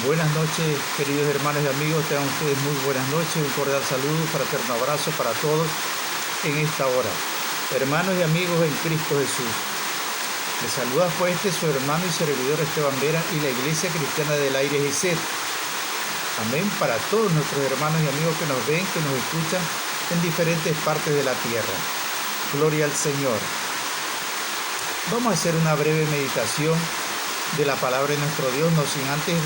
Buenas noches, queridos hermanos y amigos, tengan ustedes muy buenas noches, un cordial saludo, fraterno abrazo para todos en esta hora. Hermanos y amigos en Cristo Jesús, les saluda pues su hermano y servidor Esteban Vera y la Iglesia Cristiana del Aire GICET. Amén, para todos nuestros hermanos y amigos que nos ven, que nos escuchan en diferentes partes de la tierra. Gloria al Señor. Vamos a hacer una breve meditación de la palabra de nuestro Dios, no sin antes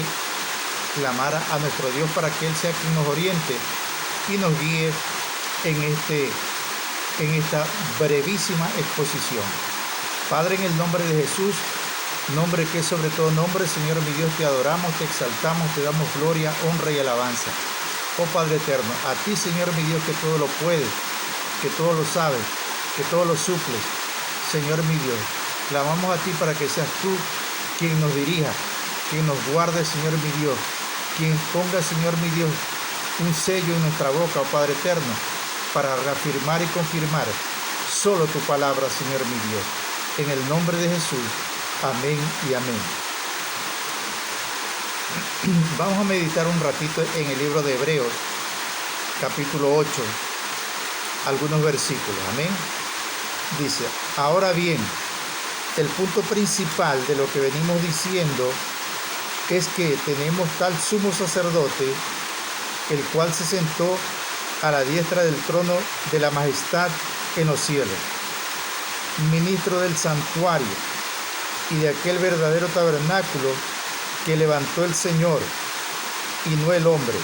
clamar a nuestro Dios para que Él sea quien nos oriente y nos guíe en esta brevísima exposición. Padre, en el nombre de Jesús, nombre que es sobre todo nombre, Señor mi Dios, te adoramos, te exaltamos, te damos gloria, honra y alabanza. Oh Padre eterno, a ti, Señor mi Dios, que todo lo puedes, que todo lo sabes, que todo lo suples, Señor mi Dios, clamamos a ti para que seas tú quien nos dirija, quien nos guarde, Señor mi Dios, quien ponga, Señor mi Dios, un sello en nuestra boca, oh Padre eterno, para reafirmar y confirmar solo tu palabra, Señor mi Dios. En el nombre de Jesús, amén y amén. Vamos a meditar un ratito en el libro de Hebreos, capítulo 8, algunos versículos, amén. Dice, ahora bien, el punto principal de lo que venimos diciendo es que tenemos tal sumo sacerdote, el cual se sentó a la diestra del trono de la majestad en los cielos, ministro del santuario y de aquel verdadero tabernáculo que levantó el Señor y no el hombre,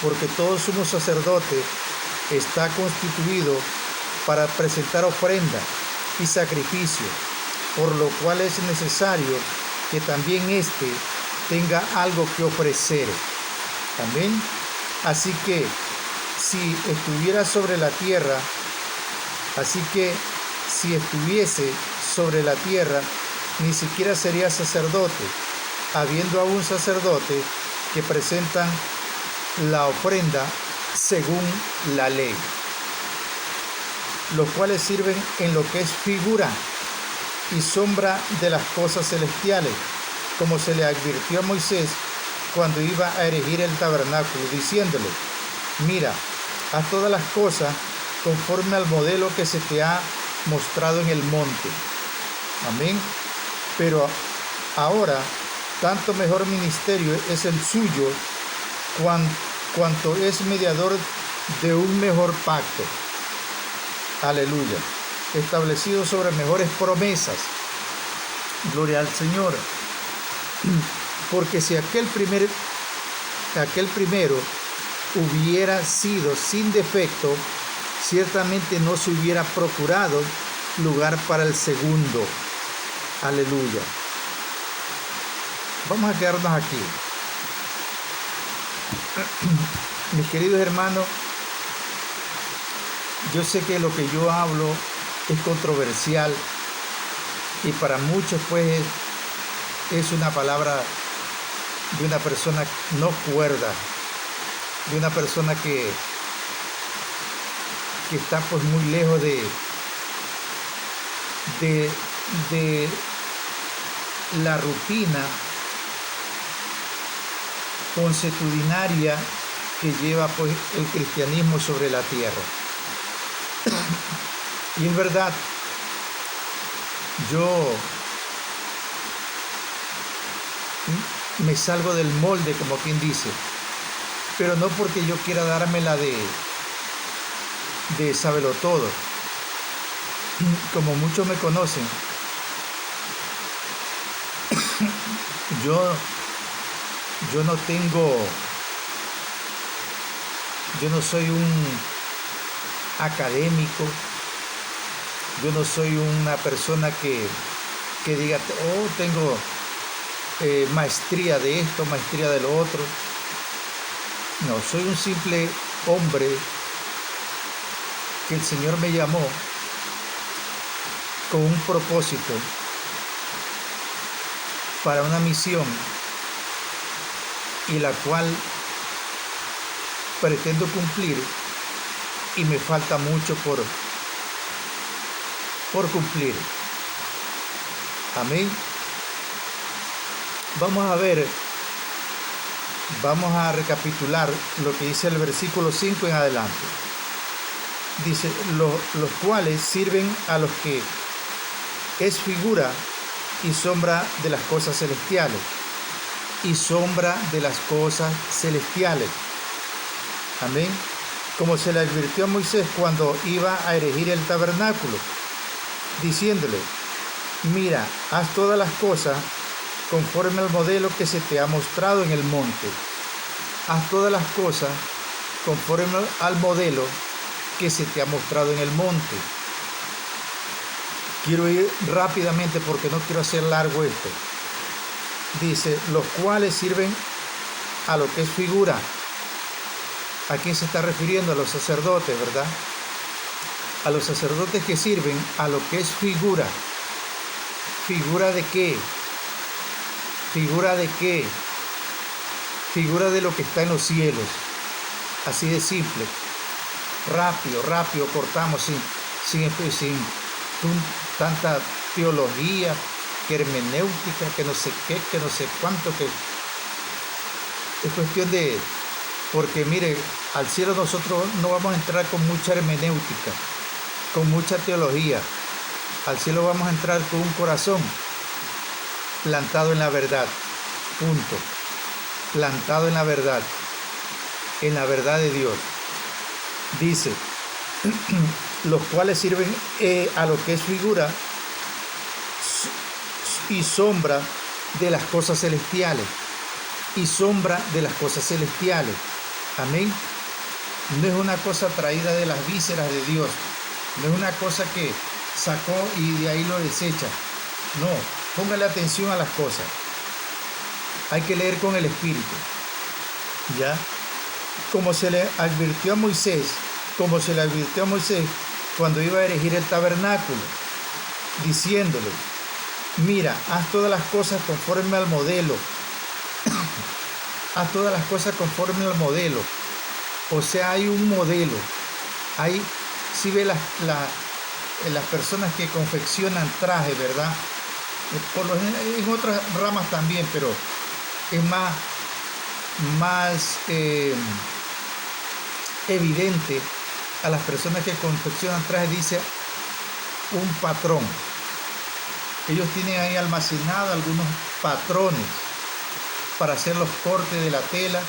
porque todo sumo sacerdote está constituido para presentar ofrenda y sacrificio, por lo cual es necesario que también éste tenga algo que ofrecer. Amén. Así que si estuviese sobre la tierra, ni siquiera sería sacerdote, habiendo aún sacerdotes que presentan la ofrenda según la ley, los cuales sirven en lo que es figura y sombra de las cosas celestiales, como se le advirtió a Moisés cuando iba a erigir el tabernáculo, diciéndole, mira, haz todas las cosas conforme al modelo que se te ha mostrado en el monte. Amén. Pero ahora, tanto mejor ministerio es el suyo, cuanto es mediador de un mejor pacto. Aleluya. Establecido sobre mejores promesas. Gloria al Señor. Porque si aquel primero hubiera sido sin defecto, ciertamente no se hubiera procurado lugar para el segundo. Aleluya. Vamos a quedarnos aquí. Mis queridos hermanos, yo sé que lo que yo hablo es controversial y para muchos pues es una palabra de una persona no cuerda, de una persona que está pues muy lejos de la rutina consuetudinaria que lleva pues el cristianismo sobre la tierra. Y es verdad, yo me salgo del molde, como quien dice, pero no porque yo quiera dármela de sábelo todo. Como muchos me conocen, yo no soy un académico, yo no soy una persona que diga, oh, tengo maestría de esto, maestría de lo otro. No, soy un simple hombre que el Señor me llamó con un propósito para una misión y la cual pretendo cumplir y me falta mucho por cumplir. Amén. Vamos a ver Vamos a recapitular lo que dice el versículo 5 en adelante. Dice, los cuales sirven a los que es figura y sombra de las cosas celestiales. Y sombra de las cosas celestiales. Amén. Como se le advirtió a Moisés cuando iba a erigir el tabernáculo, diciéndole, mira, haz todas las cosas conforme al modelo que se te ha mostrado en el monte. Haz todas las cosas conforme al modelo que se te ha mostrado en el monte. Quiero ir rápidamente porque no quiero hacer largo esto. Dice, los cuales sirven a lo que es figura. ¿A quién se está refiriendo? A los sacerdotes, ¿verdad? A los sacerdotes que sirven a lo que es figura. ¿Figura de qué? ¿Figura de qué? Figura de lo que está en los cielos. Así de simple. Rápido, cortamos sin tanta teología, que hermenéutica, que no sé qué, que no sé cuánto, que es cuestión de... Porque mire, al cielo nosotros no vamos a entrar con mucha hermenéutica, con mucha teología. Al cielo vamos a entrar con un corazón plantado en la verdad. Punto. Plantado en la verdad de Dios. Dice, los cuales sirven a lo que es figura y sombra de las cosas celestiales. Y sombra de las cosas celestiales. Amén. No es una cosa traída de las vísceras de Dios. No es una cosa que sacó y de ahí lo desecha. No, póngale atención a las cosas. Hay que leer con el Espíritu. ¿Ya? Como se le advirtió a Moisés cuando iba a erigir el tabernáculo, diciéndole, mira, haz todas las cosas conforme al modelo. Haz todas las cosas conforme al modelo. O sea, hay un modelo. Hay, si ve las personas que confeccionan trajes, ¿verdad? En otras ramas también, pero es más evidente a las personas que confeccionan trajes, dice un patrón. Ellos tienen ahí almacenados algunos patrones para hacer los cortes de la tela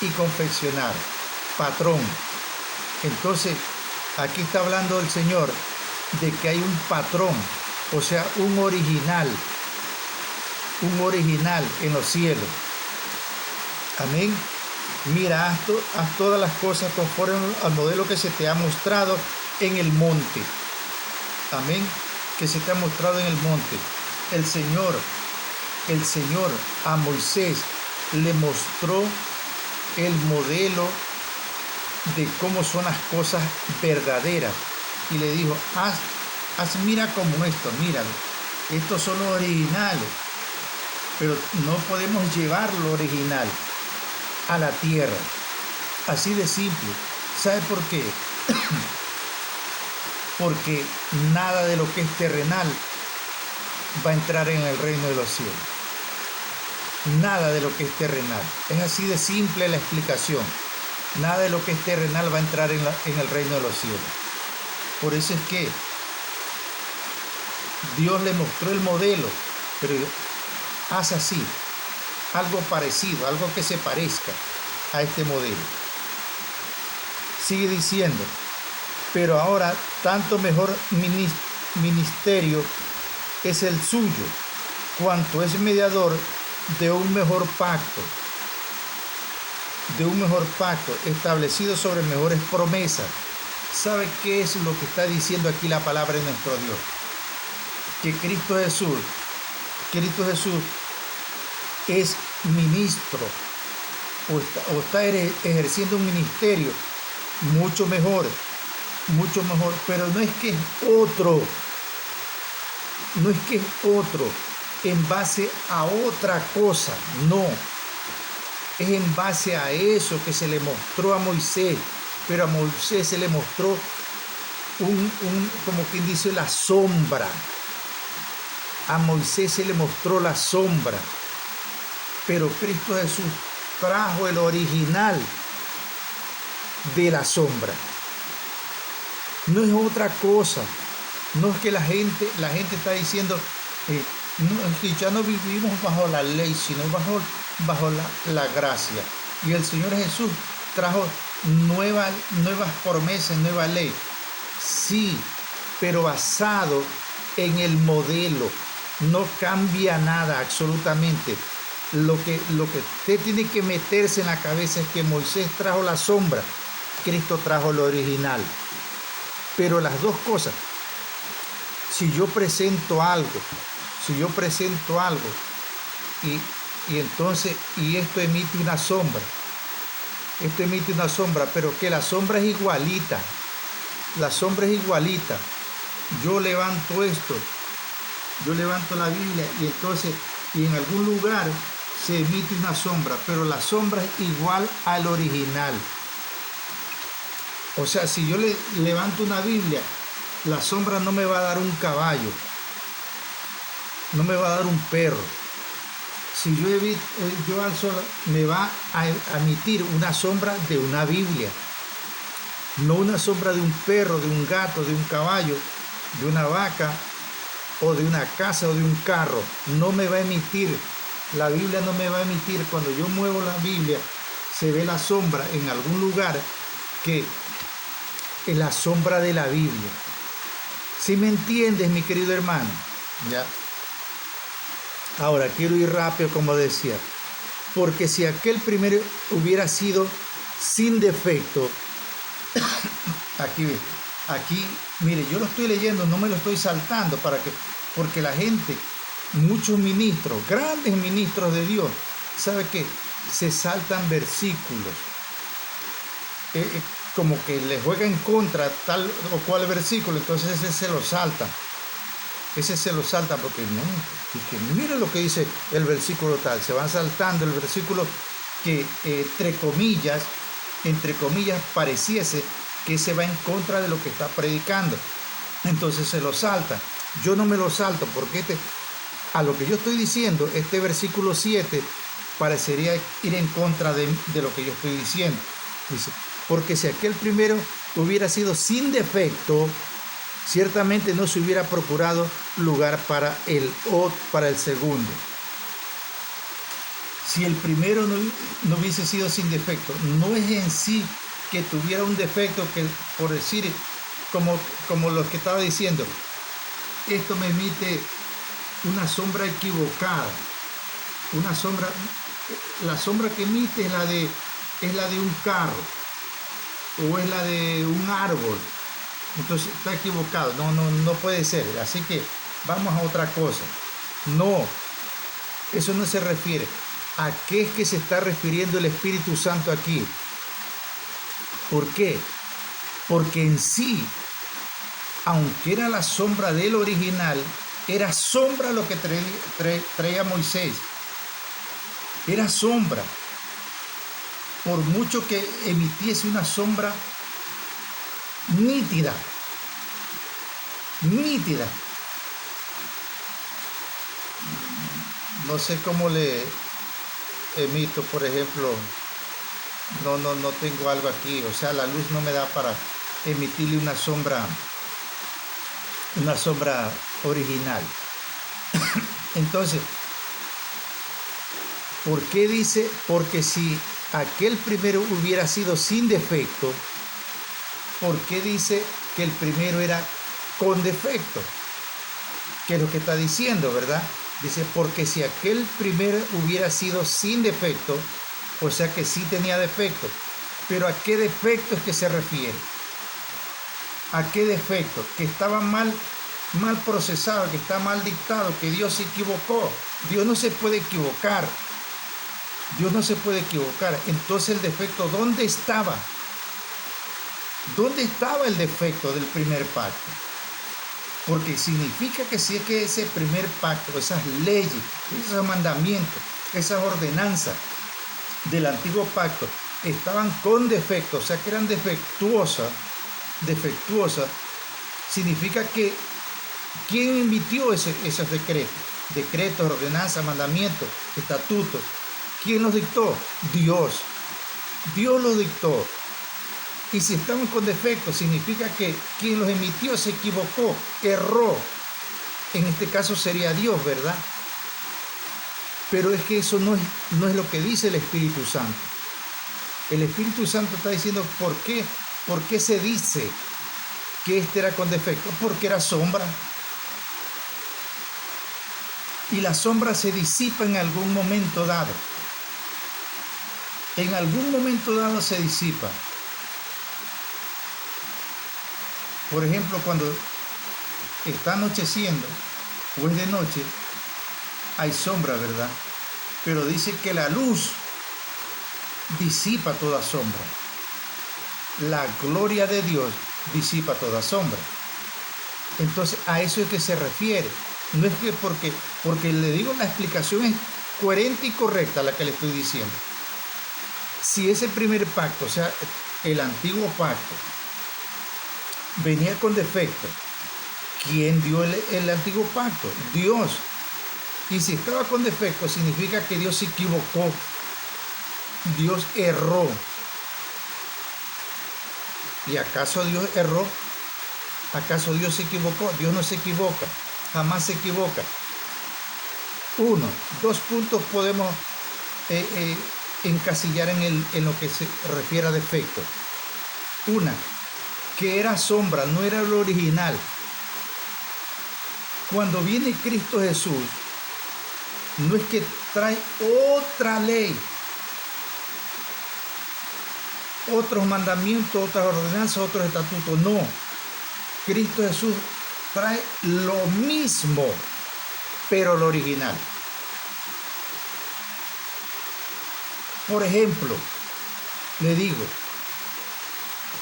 y confeccionar. Patrón. Entonces, aquí está hablando el Señor de que hay un patrón, o sea, un original en los cielos. Amén. Mira, haz todas las cosas conforme al modelo que se te ha mostrado en el monte. Amén. Que se te ha mostrado en el monte. El Señor a Moisés le mostró el modelo de cómo son las cosas verdaderas. Y le dijo, haz mira como esto, míralo. Estos son los originales. Pero no podemos llevar lo original a la tierra. Así de simple. ¿Sabe por qué? Porque nada de lo que es terrenal va a entrar en el reino de los cielos. Nada de lo que es terrenal. Es así de simple la explicación. Nada de lo que es terrenal va a entrar en el reino de los cielos. Por eso es que Dios le mostró el modelo, pero haz así, algo parecido, algo que se parezca a este modelo. Sigue diciendo, pero ahora tanto mejor ministerio es el suyo, cuanto es mediador de un mejor pacto establecido sobre mejores promesas. ¿Sabe qué es lo que está diciendo aquí la palabra de nuestro Dios? Que Cristo Jesús es ministro o está ejerciendo un ministerio mucho mejor, pero no es que es otro en base a otra cosa, no, es en base a eso que se le mostró a Moisés, pero a Moisés se le mostró como quien dice, la sombra. A Moisés se le mostró la sombra, pero Cristo Jesús trajo el original de la sombra. No es otra cosa. No es que la gente está diciendo, no, es que ya no vivimos bajo la ley, sino bajo la gracia. Y el Señor Jesús trajo nuevas promesas, nueva ley. Sí, pero basado en el modelo. No cambia nada absolutamente. Lo que usted tiene que meterse en la cabeza es que Moisés trajo la sombra, Cristo trajo lo original. Pero las dos cosas, si yo presento algo y entonces, esto emite una sombra, pero que la sombra es igualita, yo levanto esto, yo levanto la Biblia y en algún lugar se emite una sombra, pero la sombra es igual al original. O sea, si yo le levanto una Biblia, la sombra no me va a dar un caballo, no me va a dar un perro. Si yo alzo, me va a emitir una sombra de una Biblia, no una sombra de un perro, de un gato, de un caballo, de una vaca o de una casa o de un carro. No me va a emitir, la Biblia no me va a emitir. Cuando yo muevo la Biblia, se ve la sombra en algún lugar que es la sombra de la Biblia. ¿Sí me entiendes, mi querido hermano? Ya. Ahora quiero ir rápido, como decía, porque si aquel primero hubiera sido sin defecto, aquí, mire, yo lo estoy leyendo, no me lo estoy saltando porque la gente, muchos ministros, grandes ministros de Dios, ¿sabe qué? Se saltan versículos, como que les juega en contra tal o cual versículo, entonces ese se lo saltan porque no, y que mire lo que dice el versículo tal, se van saltando el versículo que entre comillas pareciese que se va en contra de lo que está predicando, entonces se lo saltan. Yo no me lo salto porque a lo que yo estoy diciendo, este versículo 7 parecería ir en contra de lo que yo estoy diciendo. Dice, porque si aquel primero hubiera sido sin defecto, ciertamente no se hubiera procurado lugar para el segundo. Si el primero no hubiese sido sin defecto, no es en sí que tuviera un defecto, que por decir, como lo que estaba diciendo, esto me emite una sombra equivocada, la sombra que emite es la de un carro o es la de un árbol. Entonces está equivocado, no puede ser. Así que vamos a otra cosa. No, eso no se refiere. ¿A qué es que se está refiriendo el Espíritu Santo aquí? ¿Por qué? Porque en sí, aunque era la sombra del original, era sombra lo que traía Moisés. Era sombra. Por mucho que emitiese una sombra nítida. No sé cómo le emito, por ejemplo, no tengo algo aquí, o sea, la luz no me da para emitirle una sombra original. Entonces, ¿por qué dice? Porque si aquel primero hubiera sido sin defecto, ¿por qué dice que el primero era con defecto? ¿Qué es lo que está diciendo, verdad? Dice, porque si aquel primero hubiera sido sin defecto, o sea que sí tenía defecto. Pero ¿a qué defecto es que se refiere? ¿A qué defecto? Que estaba mal procesado, que está mal dictado, que Dios se equivocó. Dios no se puede equivocar. Entonces el defecto, ¿dónde estaba? ¿Dónde estaba el defecto del primer pacto? Porque significa que si es que ese primer pacto, esas leyes, esos mandamientos, esas ordenanzas del antiguo pacto estaban con defecto, o sea que eran defectuosas, significa que ¿quién emitió esos decretos, ordenanzas, mandamientos, estatutos? ¿Quién los dictó? Dios. Dios los dictó. Y si estamos con defectos, significa que quien los emitió se equivocó, erró. En este caso sería Dios, ¿verdad? Pero es que eso no es lo que dice el Espíritu Santo. El Espíritu Santo está diciendo, ¿por qué? ¿Por qué se dice que este era con defecto? Porque era sombra. Y la sombra se disipa en algún momento dado. En algún momento dado se disipa. Por ejemplo, cuando está anocheciendo o es de noche, hay sombra, ¿verdad? Pero dice que la luz disipa toda sombra. La gloria de Dios disipa toda sombra. Entonces, a eso es que se refiere. No es que porque le digo, la explicación es coherente y correcta la que le estoy diciendo. Si ese primer pacto, o sea, el antiguo pacto, venía con defecto, ¿quién dio el antiguo pacto? Dios. Y si estaba con defecto, significa que Dios se equivocó. Dios erró. ¿Y acaso Dios erró? ¿Acaso Dios se equivocó? Dios no se equivoca. Jamás se equivoca. Dos puntos podemos encasillar en lo que se refiere a defecto. Una, que era sombra, no era lo original. Cuando viene Cristo Jesús, no es que trae otra ley, otros mandamientos, otras ordenanzas, otros estatutos. No. Cristo Jesús trae lo mismo, pero lo original. Por ejemplo, le digo,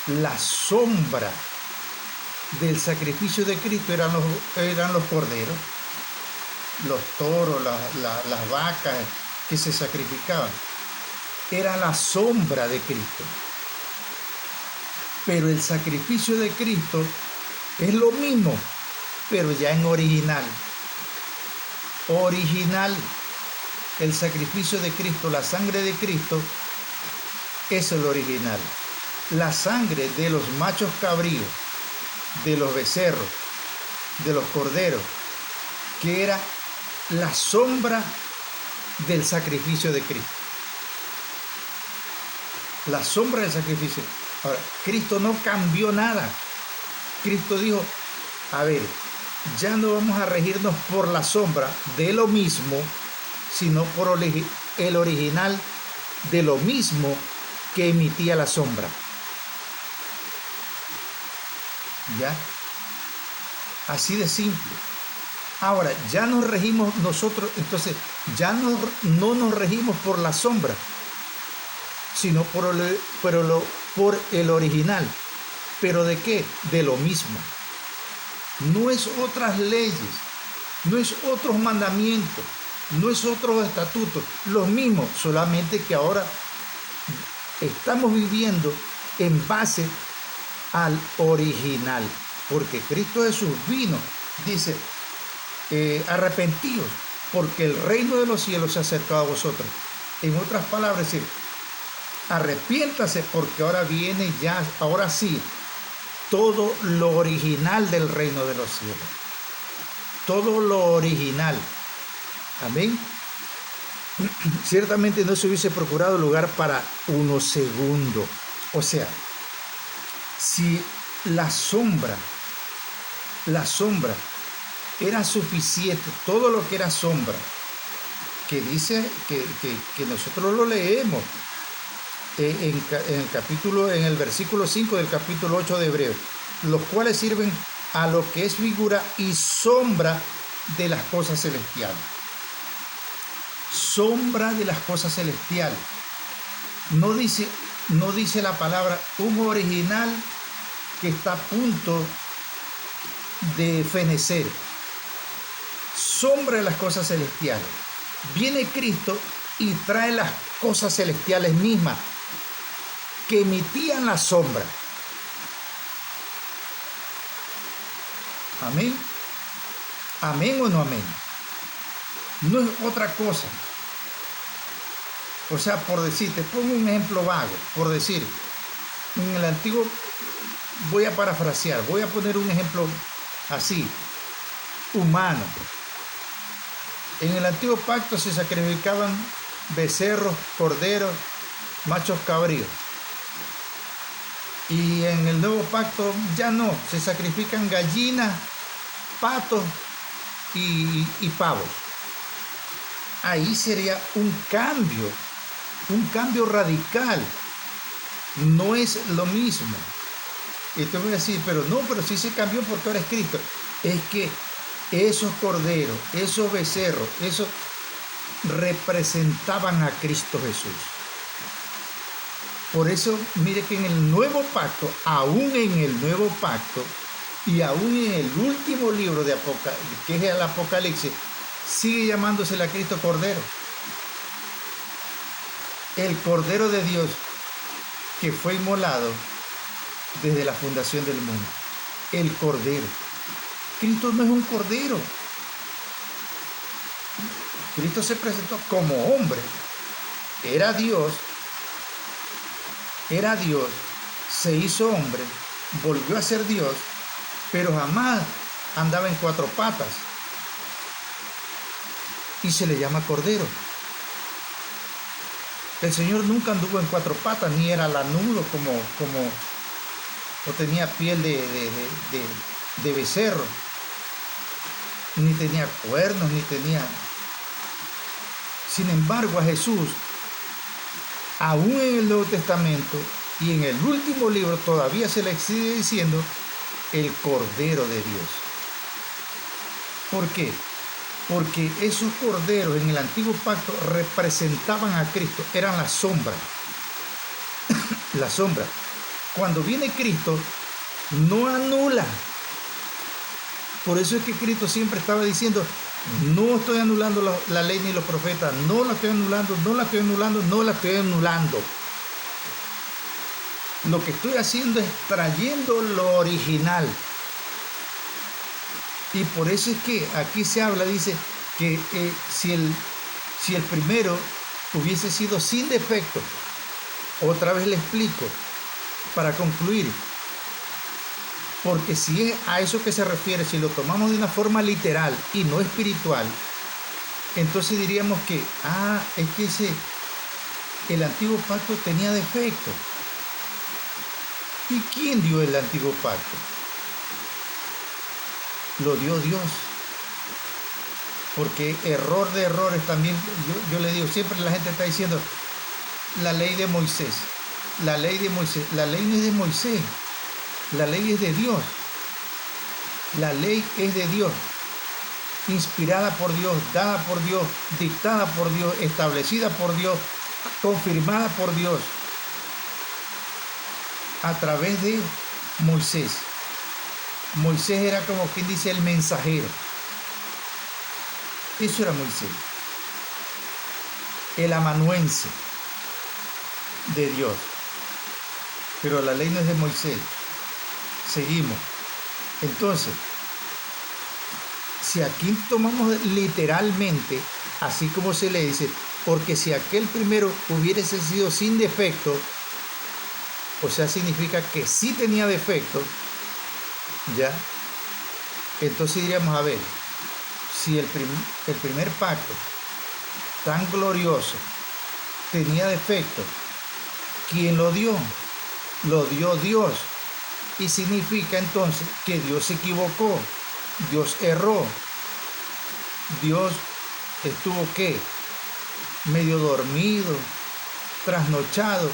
la sombra del sacrificio de Cristo eran los corderos, los toros, las vacas que se sacrificaban. Era la sombra de Cristo. Pero el sacrificio de Cristo es lo mismo, pero ya en original. Original. El sacrificio de Cristo, la sangre de Cristo, es el original. La sangre de los machos cabríos, de los becerros, de los corderos, que era la sombra del sacrificio de Cristo. La sombra del sacrificio. Ahora, Cristo no cambió nada. Cristo dijo, a ver, ya no vamos a regirnos por la sombra de lo mismo, sino por el original de lo mismo que emitía la sombra. ¿Ya? Así de simple. Ahora, ya nos regimos nosotros, entonces, ya no nos regimos por la sombra, sino por el original. ¿Pero de qué? De lo mismo. No es otras leyes, no es otros mandamientos, no es otros estatutos, los mismos, solamente que ahora estamos viviendo en base al original, porque Cristo Jesús vino, dice, arrepentidos, porque el reino de los cielos se ha acercado a vosotros. En otras palabras, decir, arrepiéntase porque ahora viene ya, ahora sí, todo lo original del reino de los cielos. Todo lo original. Amén. Ciertamente no se hubiese procurado lugar para uno segundo. O sea, si la sombra era suficiente, todo lo que era sombra, que dice que nosotros lo leemos en el versículo 5 del capítulo 8 de Hebreos, los cuales sirven a lo que es figura y sombra de las cosas celestiales. Sombra de las cosas celestiales. No dice la palabra un original que está a punto de fenecer. Sombra de las cosas celestiales. Viene Cristo y trae las cosas celestiales mismas que emitían la sombra. Amén. ¿Amén o no amén? No es otra cosa. O sea, por decir, te pongo un ejemplo vago, por decir, en el antiguo, voy a parafrasear, voy a poner un ejemplo así, humano. En el antiguo pacto se sacrificaban becerros, corderos, machos cabríos. Y en el nuevo pacto ya no, se sacrifican gallinas, patos y pavos. Ahí sería un cambio radical. No es lo mismo. Y te voy a decir, pero sí se cambió porque ahora es Cristo. Es que esos corderos, esos becerros, esos representaban a Cristo Jesús. Por eso, mire que en el nuevo pacto, aún en el nuevo pacto, y aún en el último libro de Apocalipsis, que es el Apocalipsis, sigue llamándose a Cristo Cordero. El Cordero de Dios que fue inmolado desde la fundación del mundo. El Cordero. Cristo no es un cordero. Cristo se presentó como hombre. Era Dios, se hizo hombre, volvió a ser Dios, pero jamás andaba en cuatro patas. Y se le llama cordero. El Señor nunca anduvo en cuatro patas, ni era lanudo o tenía piel de becerro, ni tenía cuernos, ni tenía... Sin embargo, a Jesús, aún en el Nuevo Testamento y en el último libro, todavía se le sigue diciendo el Cordero de Dios. ¿Por qué? Porque esos corderos en el antiguo pacto representaban a Cristo, eran la sombra. La sombra. Cuando viene Cristo, no anula. Por eso es que Cristo siempre estaba diciendo, no estoy anulando la ley ni los profetas, no la estoy anulando, no la estoy anulando, no la estoy anulando. Lo que estoy haciendo es trayendo lo original. Y por eso es que aquí se habla, dice, que si el primero hubiese sido sin defecto, otra vez le explico, para concluir, porque si es a eso que se refiere, si lo tomamos de una forma literal y no espiritual, entonces diríamos que, es que el antiguo pacto tenía defecto. ¿Y quién dio el antiguo pacto? Lo dio Dios. Porque error de errores también, yo le digo, siempre la gente está diciendo, la ley de Moisés. La ley de Moisés. La ley no es de Moisés. La ley es de Dios. La ley es de Dios. Inspirada por Dios, dada por Dios, dictada por Dios, establecida por Dios, confirmada por Dios. A través de Moisés. Moisés era como quien dice el mensajero. Eso era Moisés. El amanuense de Dios. Pero la ley no es de Moisés. Seguimos. Entonces, si aquí tomamos literalmente, así como se le dice, porque si aquel primero hubiese sido sin defecto, o sea, significa que sí tenía defecto, ¿ya? Entonces diríamos, a ver, si el primer pacto tan glorioso tenía defecto, ¿quién lo dio? Lo dio Dios. Y significa entonces que Dios se equivocó, Dios erró, Dios estuvo ¿qué? Medio dormido, trasnochado,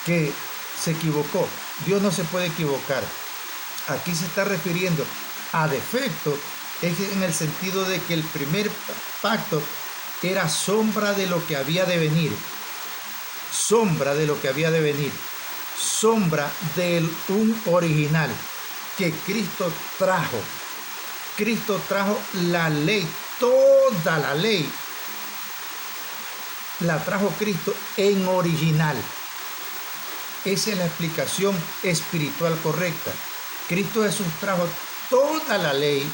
que se equivocó. Dios no se puede equivocar. Aquí se está refiriendo a defecto, es en el sentido de que el primer pacto era sombra de lo que había de venir. Sombra de lo que había de venir. Sombra de un original que Cristo trajo. Cristo trajo la ley, toda la ley la trajo Cristo en original. Esa es la explicación espiritual correcta. Cristo Jesús trajo toda la ley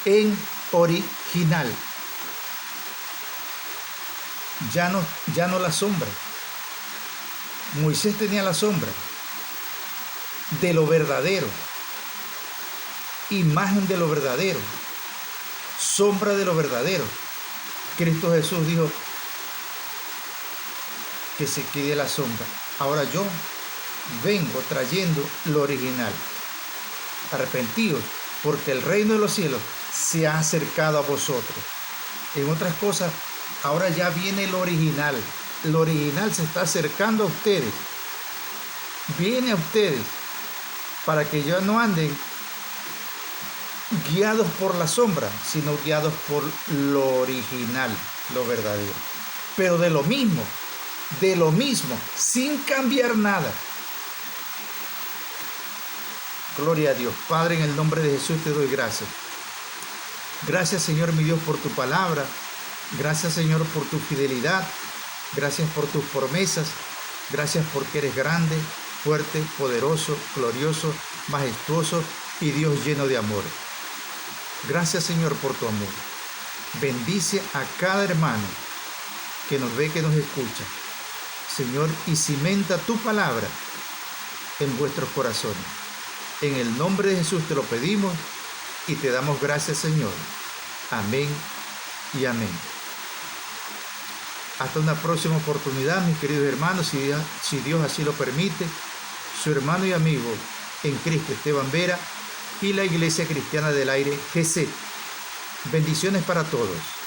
en original. ya no la sombra. Moisés tenía la sombra de lo verdadero, imagen de lo verdadero, sombra de lo verdadero. Cristo Jesús dijo que se quede la sombra. Ahora yo vengo trayendo lo original. Arrepentidos, porque el reino de los cielos se ha acercado a vosotros. En otras cosas, ahora ya viene lo original. Lo original se está acercando a ustedes. Viene a ustedes para que ya no anden guiados por la sombra, sino guiados por lo original, lo verdadero. Pero de lo mismo, sin cambiar nada. Gloria a Dios. Padre, en el nombre de Jesús te doy gracias. Gracias, Señor, mi Dios, por tu palabra. Gracias, Señor, por tu fidelidad. Gracias por tus promesas. Gracias porque eres grande, fuerte, poderoso, glorioso, majestuoso y Dios lleno de amor. Gracias, Señor, por tu amor. Bendice a cada hermano que nos ve, que nos escucha, Señor, y cimenta tu palabra en vuestros corazones. En el nombre de Jesús te lo pedimos y te damos gracias, Señor. Amén y amén. Hasta una próxima oportunidad, mis queridos hermanos, si Dios así lo permite. Su hermano y amigo en Cristo, Esteban Vera, y la Iglesia Cristiana del Aire, GC. Bendiciones para todos.